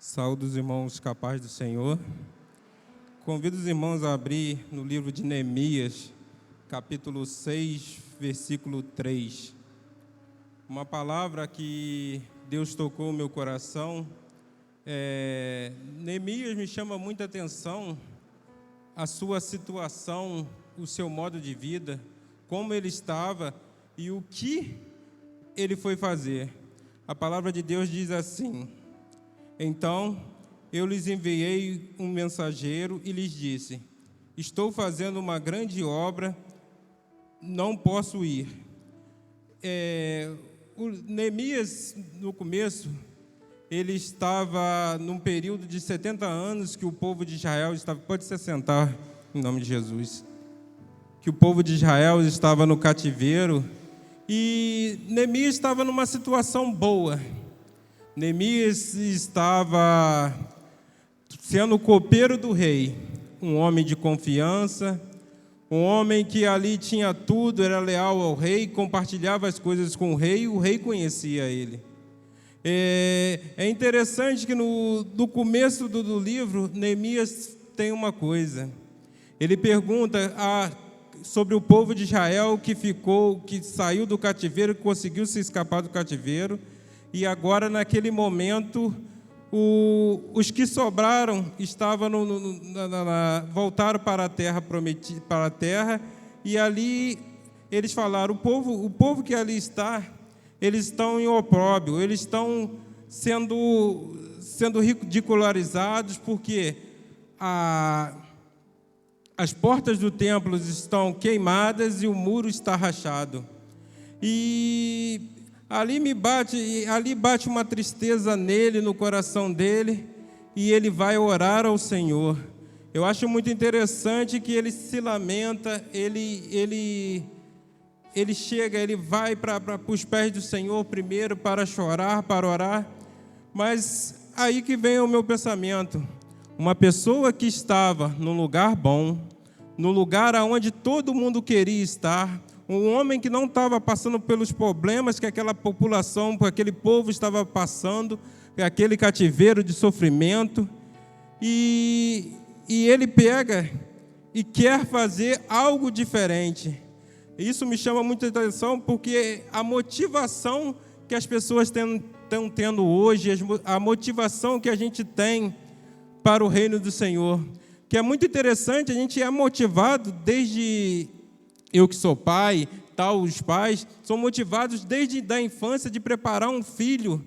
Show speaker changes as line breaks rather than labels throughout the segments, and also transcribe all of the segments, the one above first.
Saúdo os irmãos capazes do Senhor. Convido os irmãos a abrir no livro de Neemias, capítulo 6, versículo 3. Uma palavra que Deus tocou no meu coração. Neemias me chama muita atenção a sua situação, o seu modo de vida, como ele estava e o que ele foi fazer. A palavra de Deus diz assim: então eu lhes enviei um mensageiro e lhes disse: estou fazendo uma grande obra, não posso ir. O Neemias, no começo, ele estava num período de 70 anos que o povo de Israel estava... Pode se sentar, em nome de Jesus. Que o povo de Israel estava no cativeiro e Neemias estava numa situação boa. Neemias estava sendo copeiro do rei, um homem de confiança, um homem que ali tinha tudo, era leal ao rei, compartilhava as coisas com o rei conhecia ele. É interessante que no começo do livro, Neemias tem uma coisa. Ele pergunta sobre o povo de Israel que saiu do cativeiro, que conseguiu se escapar do cativeiro. E agora, naquele momento, os que sobraram estavam voltaram para a terra prometida, para a terra, e ali eles falaram: o povo que ali está, eles estão em opróbrio, eles estão sendo ridicularizados, porque as portas do templo estão queimadas e o muro está rachado. E ali bate uma tristeza nele, no coração dele, e ele vai orar ao Senhor. Eu acho muito interessante que ele se lamenta, ele chega, ele vai para os pés do Senhor primeiro para chorar, para orar, mas aí que vem o meu pensamento. Uma pessoa que estava num lugar bom, no lugar onde todo mundo queria estar, um homem que não estava passando pelos problemas que aquela população, aquele povo estava passando, aquele cativeiro de sofrimento, e ele pega e quer fazer algo diferente. Isso me chama muita atenção, porque a motivação que as pessoas estão tendo hoje, a motivação que a gente tem para o reino do Senhor, que é muito interessante. A gente é motivado desde... Eu que sou pai, os pais são motivados desde a infância de preparar um filho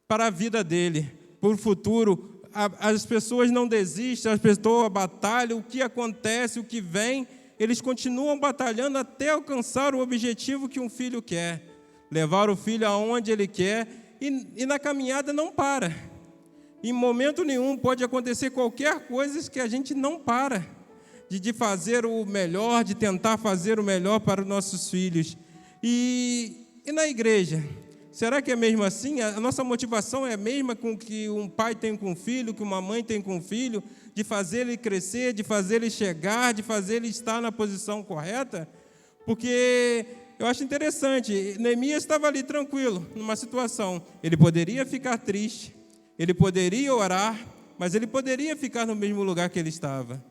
para a vida dele, para o futuro. As pessoas não desistem, as pessoas batalham, o que acontece, o que vem, eles continuam batalhando até alcançar o objetivo que um filho quer, levar o filho aonde ele quer, e na caminhada não para. Em momento nenhum pode acontecer qualquer coisa que a gente não para de fazer o melhor, de tentar fazer o melhor para os nossos filhos. E na igreja, será que é mesmo assim? A nossa motivação é a mesma com que um pai tem com um filho, que uma mãe tem com um filho, de fazer ele crescer, de fazer ele chegar, de fazer ele estar na posição correta? Porque eu acho interessante, Neemias estava ali tranquilo, numa situação. Ele poderia ficar triste, ele poderia orar, mas ele poderia ficar no mesmo lugar que ele estava.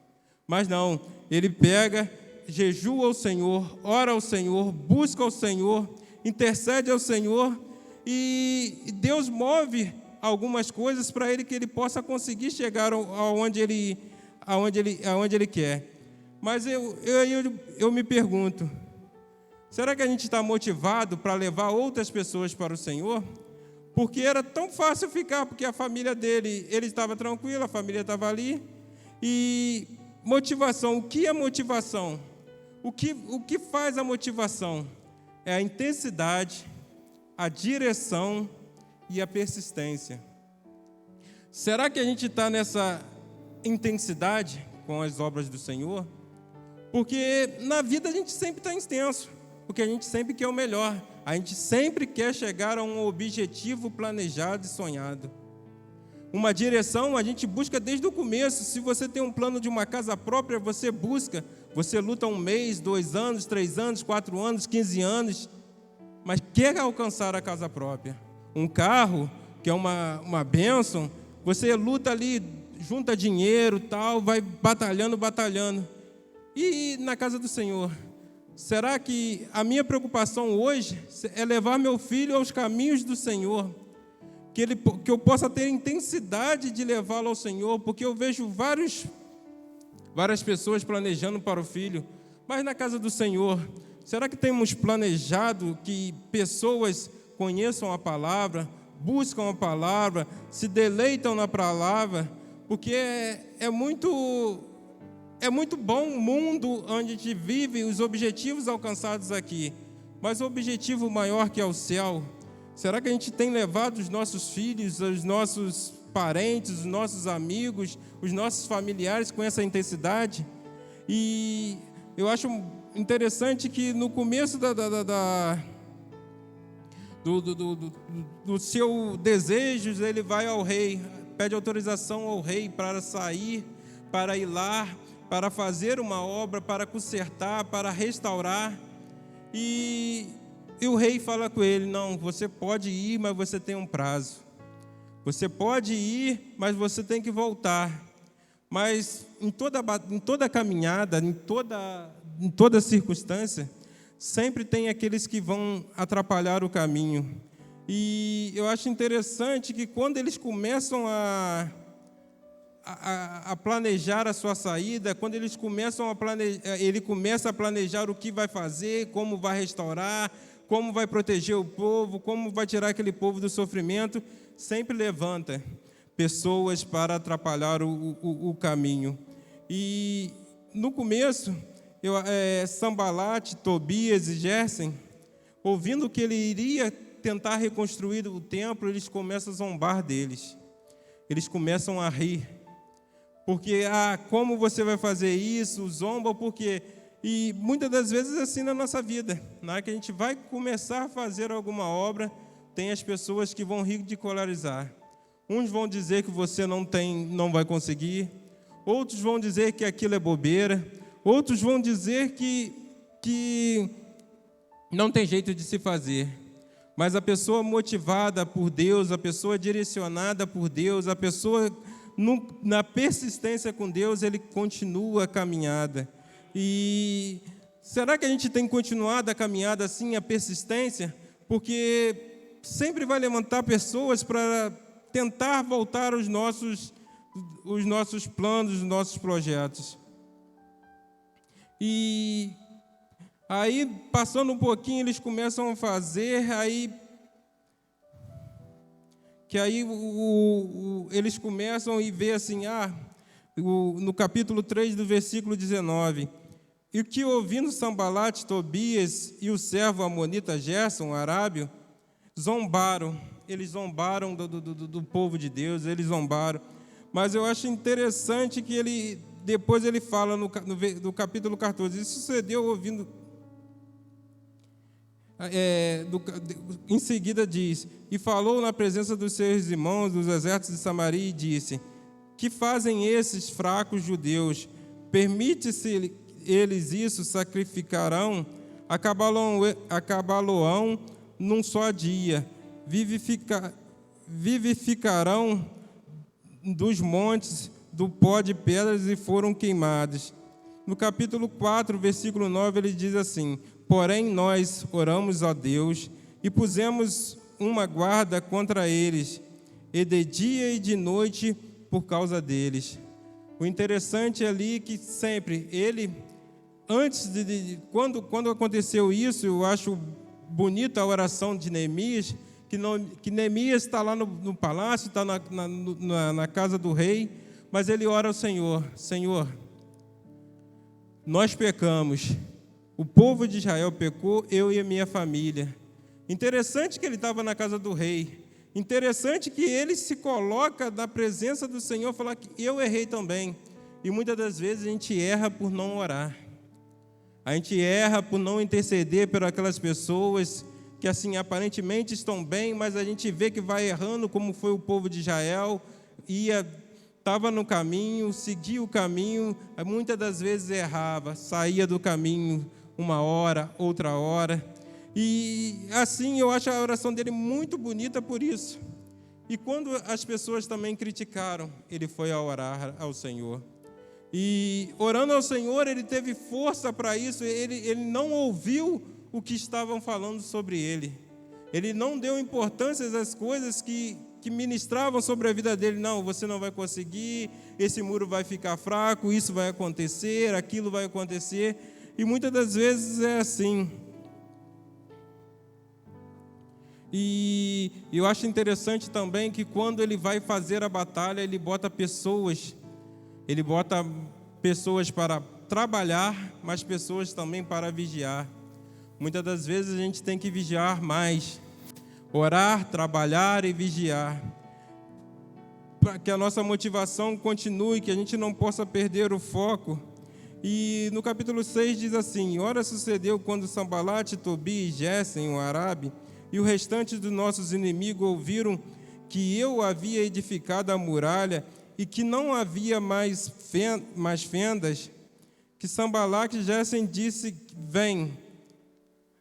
Mas não, ele pega, jejua ao Senhor, ora ao Senhor, busca ao Senhor, intercede ao Senhor, e Deus move algumas coisas para ele, que ele possa conseguir chegar aonde ele quer. Mas eu me pergunto, será que a gente está motivado para levar outras pessoas para o Senhor? Porque era tão fácil ficar, porque a família dele, ele estava tranquilo, a família estava ali. E motivação, o que é motivação? O que faz a motivação? É a intensidade, a direção e a persistência. Será que a gente está nessa intensidade com as obras do Senhor? Porque na vida a gente sempre está intenso, porque a gente sempre quer o melhor, a gente sempre quer chegar a um objetivo planejado e sonhado. Uma direção a gente busca desde o começo. Se você tem um plano de uma casa própria, você busca, você luta 1 mês, 2 anos, 3 anos, 4 anos, 15 anos, mas quer alcançar a casa própria. Um carro, que é uma bênção, Você luta ali, junta dinheiro, tal, vai batalhando. E na casa do Senhor, será que a minha preocupação hoje é levar meu filho aos caminhos do Senhor? Que eu possa ter intensidade de levá-lo ao Senhor, porque eu vejo várias pessoas planejando para o filho, mas na casa do Senhor, será que temos planejado que pessoas conheçam a palavra, buscam a palavra, se deleitam na palavra? Porque é muito bom o mundo onde a gente vive, os objetivos alcançados aqui, mas o objetivo maior que é o céu. Será que a gente tem levado os nossos filhos, os nossos parentes, os nossos amigos, os nossos familiares com essa intensidade? E eu acho interessante que no começo do seu desejo, ele vai ao rei, pede autorização ao rei para sair, para ir lá, para fazer uma obra, para consertar, para restaurar. E o rei fala com ele: não, você pode ir, mas você tem um prazo. Você pode ir, mas você tem que voltar. Mas em toda caminhada, em toda circunstância, sempre tem aqueles que vão atrapalhar o caminho. E eu acho interessante que quando eles começam a planejar a sua saída, quando eles começam ele começa a planejar o que vai fazer, como vai restaurar, como vai proteger o povo, como vai tirar aquele povo do sofrimento, sempre levanta pessoas para atrapalhar o caminho. E no começo, Sambalate, Tobias e Gésem, ouvindo que ele iria tentar reconstruir o templo, eles começam a zombar deles. Eles começam a rir. Porque, como você vai fazer isso? Zombam porque... E muitas das vezes é assim na nossa vida. Na hora que a gente vai começar a fazer alguma obra, tem as pessoas que vão ridicularizar. Uns vão dizer que você não vai conseguir. Outros vão dizer que aquilo é bobeira. Outros vão dizer que não tem jeito de se fazer. Mas a pessoa motivada por Deus, a pessoa direcionada por Deus, a pessoa na persistência com Deus, ele continua a caminhada. E será que a gente tem continuado a caminhada assim, a persistência? Porque sempre vai levantar pessoas para tentar voltar os nossos planos, os nossos projetos. E aí, passando um pouquinho, eles começam a fazer, eles começam e vê assim, no capítulo 3, do versículo 19, e que ouvindo Sambalate, Tobias e o servo amonita Gerson, arábio, zombaram. Eles zombaram do povo de Deus, eles zombaram. Mas eu acho interessante que depois ele fala no capítulo 14, isso sucedeu ouvindo... em seguida diz, e falou na presença dos seus irmãos, dos exércitos de Samaria, e disse: que fazem esses fracos judeus? Permite-se eles isso? Sacrificarão, acabá-lo-ão num só dia, vivificarão dos montes do pó de pedras e foram queimados. No capítulo 4, versículo 9, ele diz assim: porém nós oramos a Deus e pusemos uma guarda contra eles, e de dia e de noite por causa deles. O interessante ali é que sempre antes quando aconteceu isso, eu acho bonita a oração de Neemias, que Neemias está lá no palácio, está na casa do rei, mas ele ora ao Senhor: Senhor, nós pecamos, o povo de Israel pecou, eu e a minha família. Interessante que ele estava na casa do rei. Interessante que ele se coloca na presença do Senhor, falar que eu errei também. E muitas das vezes a gente erra por não orar. A gente erra por não interceder por aquelas pessoas que assim aparentemente estão bem, mas a gente vê que vai errando, como foi o povo de Israel, estava no caminho, seguia o caminho, muitas das vezes errava, saía do caminho uma hora, outra hora. E assim eu acho a oração dele muito bonita por isso. E quando as pessoas também criticaram, ele foi a orar ao Senhor. E orando ao Senhor, ele teve força para isso, ele não ouviu o que estavam falando sobre ele. Ele não deu importância às coisas que ministravam sobre a vida dele. Não, você não vai conseguir, esse muro vai ficar fraco, isso vai acontecer, aquilo vai acontecer. E muitas das vezes é assim. E eu acho interessante também que quando ele vai fazer a batalha, ele bota pessoas para trabalhar, mas pessoas também para vigiar. Muitas das vezes a gente tem que vigiar mais, orar, trabalhar e vigiar, para que a nossa motivação continue, que a gente não possa perder o foco. E no capítulo 6 diz assim: ora sucedeu quando Sambalate, Tobi e Gésem, o Arabe, e o restante dos nossos inimigos ouviram que eu havia edificado a muralha e que não havia mais fendas, que Sambalate e Gésem disse: vem,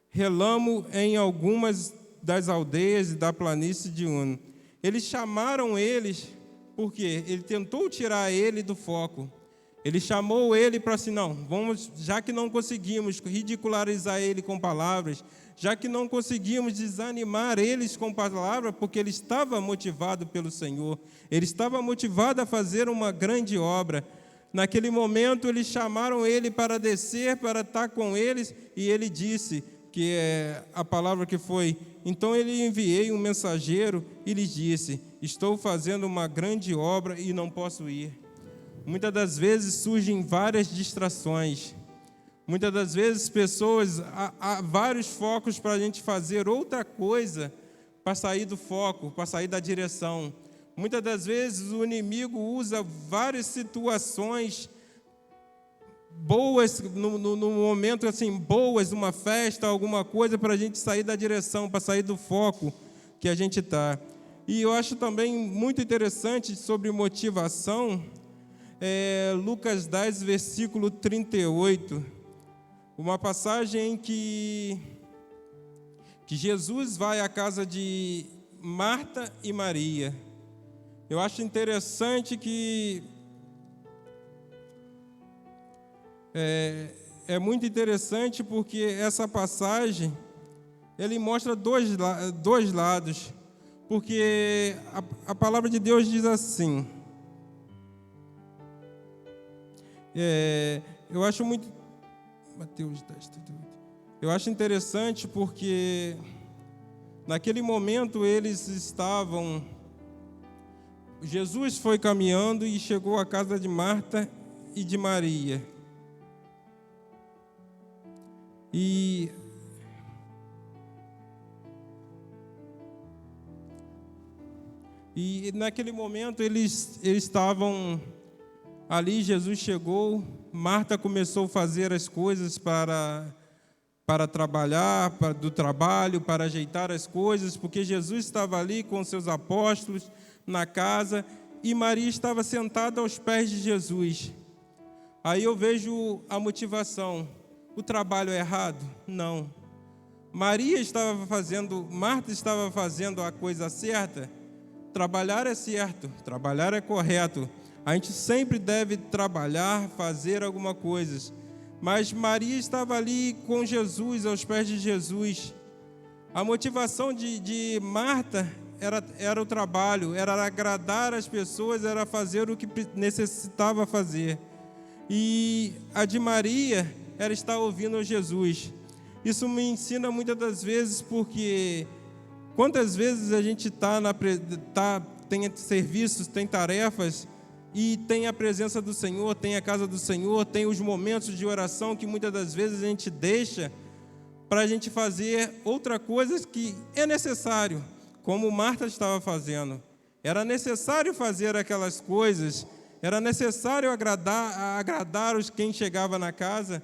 relamo em algumas das aldeias e da planície de Uno. Eles chamaram eles, porque ele tentou tirar ele do foco. Ele chamou ele para assim, não, vamos, já que não conseguimos ridicularizar ele com palavras, já que não conseguimos desanimar eles com palavras, porque ele estava motivado pelo Senhor, ele estava motivado a fazer uma grande obra. Naquele momento, eles chamaram ele para descer, para estar com eles, e ele disse, que é a palavra que foi: então ele enviei um mensageiro e lhes disse: estou fazendo uma grande obra e não posso ir. Muitas das vezes surgem várias distrações. Muitas das vezes há vários focos para a gente fazer outra coisa, para sair do foco, para sair da direção. Muitas das vezes o inimigo usa várias situações boas, no momento assim, boas, uma festa, alguma coisa, para a gente sair da direção, para sair do foco que a gente está. E eu acho também muito interessante sobre motivação, Lucas 10, versículo 38, uma passagem em que Jesus vai à casa de Marta e Maria. Eu acho interessante que é muito interessante porque essa passagem ele mostra dois lados, porque a palavra de Deus diz assim, eu acho muito, Mateus 10, 38, eu acho interessante porque naquele momento Jesus foi caminhando e chegou à casa de Marta e de Maria. E naquele momento eles estavam ali, Jesus chegou, Marta começou a fazer as coisas para trabalhar, do trabalho, para ajeitar as coisas, porque Jesus estava ali com seus apóstolos na casa e Maria estava sentada aos pés de Jesus. Aí eu vejo a motivação. O trabalho é errado? Não. Marta estava fazendo a coisa certa. Trabalhar é certo, trabalhar é correto. A gente sempre deve trabalhar, fazer alguma coisa. Mas Maria estava ali com Jesus, aos pés de Jesus. A motivação de Marta era o trabalho, era agradar as pessoas, era fazer o que necessitava fazer. E a de Maria era estar ouvindo Jesus. Isso me ensina muitas das vezes, porque quantas vezes a gente tem serviços, tem tarefas, e tem a presença do Senhor, tem a casa do Senhor, tem os momentos de oração que muitas das vezes a gente deixa para a gente fazer outra coisa que é necessário, como Marta estava fazendo. Era necessário fazer aquelas coisas, era necessário agradar quem chegava na casa,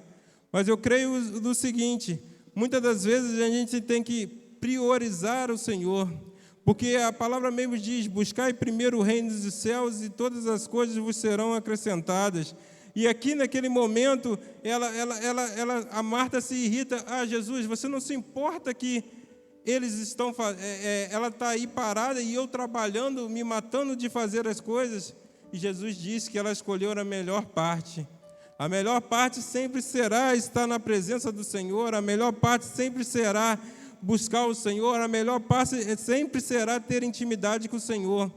mas eu creio no seguinte: muitas das vezes a gente tem que priorizar o Senhor, porque a palavra mesmo diz: buscai primeiro o reino dos céus e todas as coisas vos serão acrescentadas. E aqui naquele momento, a Marta se irrita: Jesus, você não se importa que ela está aí parada e eu trabalhando, me matando de fazer as coisas. E Jesus disse que ela escolheu a melhor parte. A melhor parte sempre será estar na presença do Senhor, a melhor parte sempre será buscar o Senhor, a melhor parte sempre será ter intimidade com o Senhor.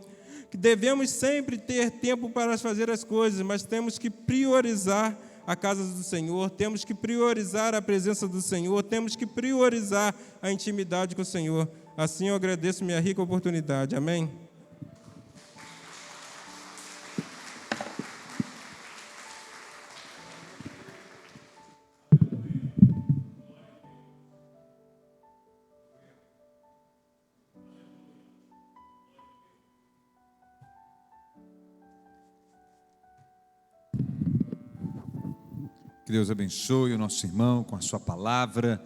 Que devemos sempre ter tempo para fazer as coisas, mas temos que priorizar a casa do Senhor, temos que priorizar a presença do Senhor, temos que priorizar a intimidade com o Senhor. Assim eu agradeço minha rica oportunidade. Amém?
Que Deus abençoe o nosso irmão com a sua palavra,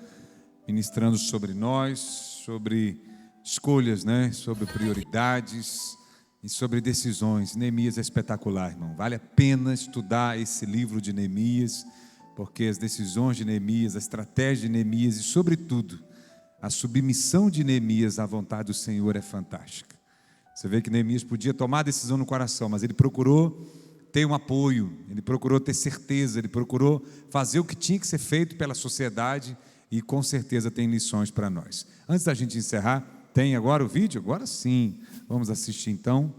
ministrando sobre nós, sobre escolhas, sobre prioridades e sobre decisões. Neemias é espetacular, irmão. Vale a pena estudar esse livro de Neemias, porque as decisões de Neemias, a estratégia de Neemias e, sobretudo, a submissão de Neemias à vontade do Senhor é fantástica. Você vê que Neemias podia tomar a decisão no coração, mas ele procurou ter um apoio, ele procurou ter certeza, ele procurou fazer o que tinha que ser feito pela sociedade e com certeza tem lições para nós. Antes da gente encerrar, tem agora o vídeo? Agora sim, vamos assistir então.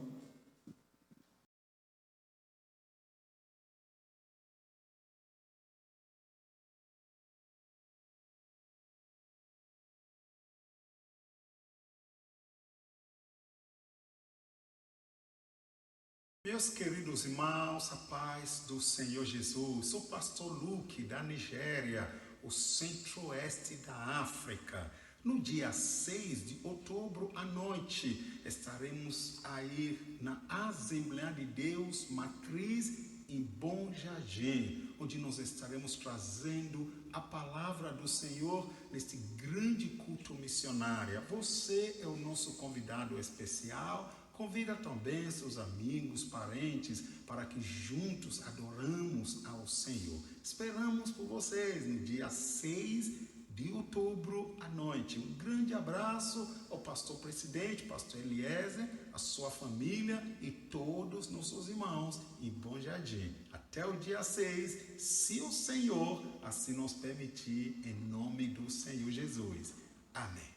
Meus queridos irmãos, a paz do Senhor Jesus. Sou o pastor Luke, da Nigéria, o centro-oeste da África. No dia 6 de outubro, à noite, estaremos aí na Assembleia de Deus Matriz em Bom Jardim, onde nós estaremos trazendo a palavra do Senhor neste grande culto missionário. Você é o nosso convidado especial. Convida também seus amigos, parentes, para que juntos adoramos ao Senhor. Esperamos por vocês no dia 6 de outubro à noite. Um grande abraço ao pastor presidente, pastor Eliezer, a sua família e todos nossos irmãos em Bom Jardim. Até o dia 6, se o Senhor assim nos permitir, em nome do Senhor Jesus. Amém.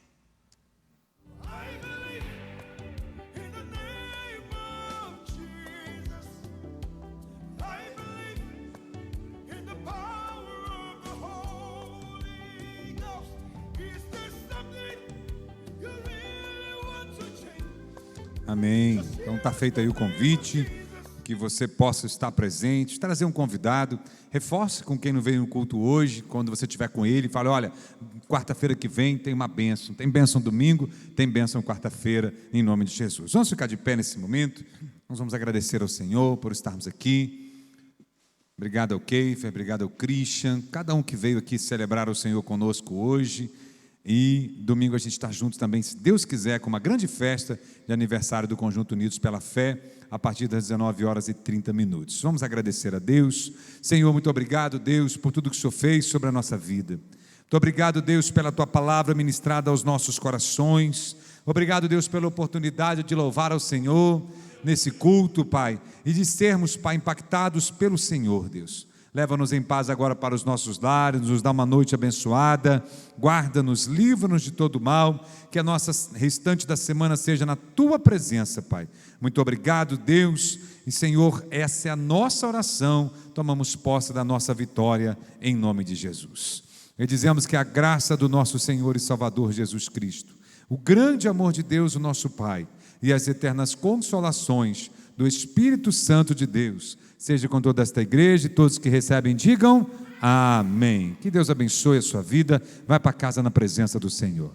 Amém. Então está feito aí o convite, que você possa estar presente, trazer um convidado, reforce com quem não veio no culto hoje, quando você estiver com ele, fale, olha, quarta-feira que vem tem uma bênção, tem bênção domingo, tem bênção quarta-feira, em nome de Jesus. Vamos ficar de pé nesse momento, nós vamos agradecer ao Senhor por estarmos aqui. Obrigado ao Keifer, obrigado ao Christian, cada um que veio aqui celebrar o Senhor conosco hoje. E domingo a gente está juntos também, se Deus quiser, com uma grande festa de aniversário do Conjunto Unidos pela Fé, a partir das 19h30. Vamos agradecer a Deus. Senhor, muito obrigado, Deus, por tudo que o Senhor fez sobre a nossa vida. Muito obrigado, Deus, pela Tua palavra ministrada aos nossos corações. Obrigado, Deus, pela oportunidade de louvar ao Senhor nesse culto, Pai, e de sermos, Pai, impactados pelo Senhor, Deus. Leva-nos em paz agora para os nossos lares, nos dá uma noite abençoada, guarda-nos, livra-nos de todo mal, que a nossa restante da semana seja na Tua presença, Pai. Muito obrigado, Deus, e Senhor, essa é a nossa oração, tomamos posse da nossa vitória, em nome de Jesus. E dizemos que a graça do nosso Senhor e Salvador Jesus Cristo, o grande amor de Deus, o nosso Pai, e as eternas consolações do Espírito Santo de Deus, seja com toda esta igreja e todos que recebem, digam amém. Que Deus abençoe a sua vida, vai para casa na presença do Senhor.